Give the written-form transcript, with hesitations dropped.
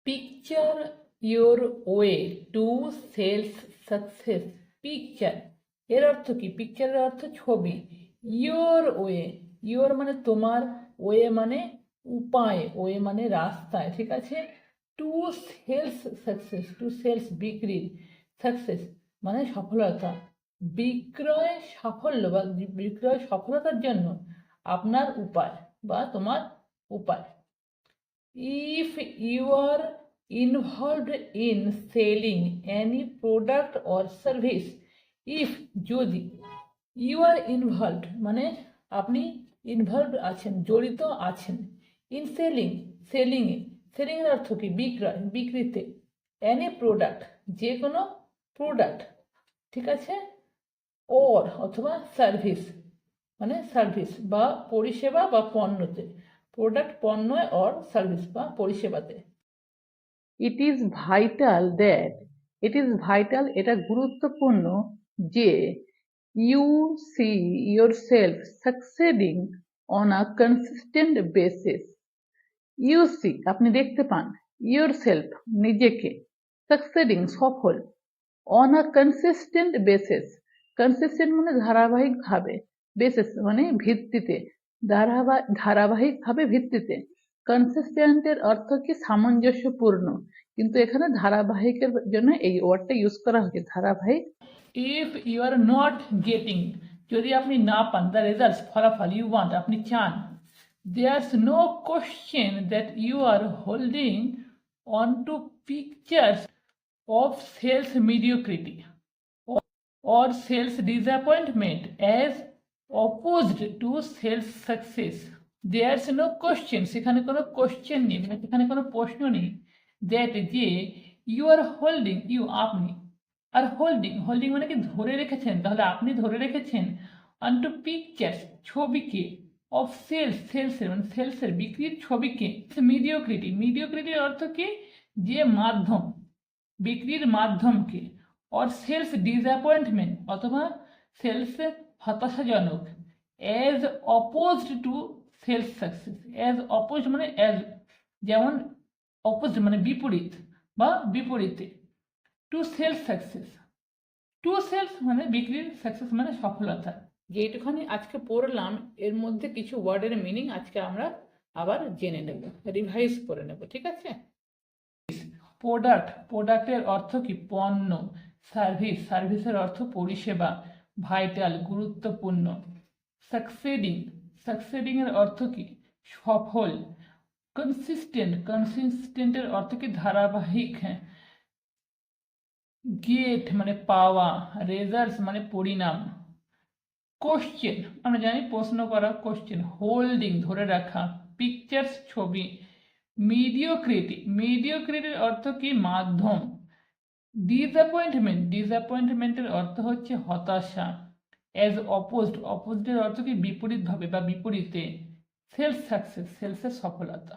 Picture your way to sales success. Picture এর অর্থ কি? পিকচারের অর্থ ছবি। ইয়োর ওয়ে, ইয়োর মানে তোমার, ওয়ে মানে উপায়, ওয়ে মানে রাস্তায়, ঠিক আছে। To sales success, to sales বিক্রির, সাকসেস মানে সফলতা, বিক্রয় সাফল্য বা বিক্রয় সফলতার জন্য আপনার উপায় বা তোমার উপায়। If you are involved in selling any product or service, if যদি you are involved মানে আপনি ইনভলভড আছেন, জড়িত আছেন, ইন সেলিং, সেলিংয়ে, সেলিংয়ের অর্থ কি? বিক্রয়, বিক্রিতে, any প্রোডাক্ট যে কোনো প্রোডাক্ট, ঠিক আছে, ওর অথবা সার্ভিস মানে সার্ভিস বা পরিষেবা বা পণ্যতে, প্রোডাক্ট পণ্য অর সার্ভিস বা পরিষেবাতে। It is vital that, it is vital এটা গুরুত্বপূর্ণ যে you see your self succeeding on a consistent basis. You see আপনি দেখতে পান, ইয়োর সেলফ নিজেকে, সাকসেডিং সফল, on a consistent basis, consistent মানে ধারাবাহিকভাবে, বেসিস মানে ভিত্তিতে, ধারাবাহিকভাবে ভিত্তিতে। কনসিস্টেন্টের অর্থ কি? সামঞ্জস্যপূর্ণ, কিন্তু এখানে ধারাবাহিকের জন্য এই ওয়ার্ডটা ইউজ করা হয়েছে, ধারাবাহিক। If you are not getting, যদি আপনি না পান, দ্য রেজাল্টস ফলাফল, ইউ ওয়ান্ট আপনি চান, there's no question that you are holding on to pictures of sales mediocrity or sales disappointment as opposed to sales success. There's no question, সেখানে কোনো question নেই, মানে সেখানে কোনো প্রশ্ন নেই, দ্যাট যে ইউ আর হোল্ডিং, ইউ আপনি, আর হোল্ডিং, হোল্ডিং মানে কি? ধরে রেখেছেন, তাহলে আপনি ধরে রেখেছেন, অন টু পিকচার্স ছবিকে, অফ সেলস, সেলসের মানে সেলসের বিক্রির ছবিকে, মিডিওক্রিটি, মিডিওক্রিটির অর্থ কি? যে মাধ্যম, বিক্রির মাধ্যমকে, অর সেলস ডিসঅ্যাপয়েন্টমেন্ট অথবা সেলসের হতাশাজনক, as opposed to sales success, as oppose মানে অ্যাজ, যেমন অপোজ মানে বিপরীত বা বিপরীতে, to sales success, to sales মানে বিক্রির, সাকসেস মানে সফলতা। যেটুখানি আজকে পড়লাম এর মধ্যে কিছু ওয়ার্ডের মিনিং আজকে আমরা আবার জেনে নেব, রিভাইজ করে নেব, ঠিক আছে। প্রোডাক্ট, প্রোডাক্টের অর্থ কি? পণ্য। সার্ভিস, সার্ভিসের অর্থ পরিষেবা। ভাইটাল গুরুত্বপূর্ণ। সাকসেডিং, সাকসেডিং এর অর্থ কি? সফল। কনসিস্টেন্ট, কনসিস্টেন্টের অর্থ কি? ধারাবাহিক। গেট মানে পাওয়া, রেজাল্টস মানে পরিণাম। কোশ্চেন আমরা জানি প্রশ্ন করা, কোশ্চেন। হোল্ডিং ধরে রাখা। পিকচার্স ছবি। মিডিওক্রিটি, মিডিওক্রিটির অর্থ কি? মাধ্যম। ডিসঅ্যাপয়েন্টমেন্ট, ডিসঅ্যাপয়েন্টমেন্টের অর্থ হচ্ছে হতাশা। অ্যাজ অপোজড, অপোজডের অর্থ কি? বিপরীতভাবে বা বিপরীতে। সেলস সাকসেস, সেলসের সফলতা।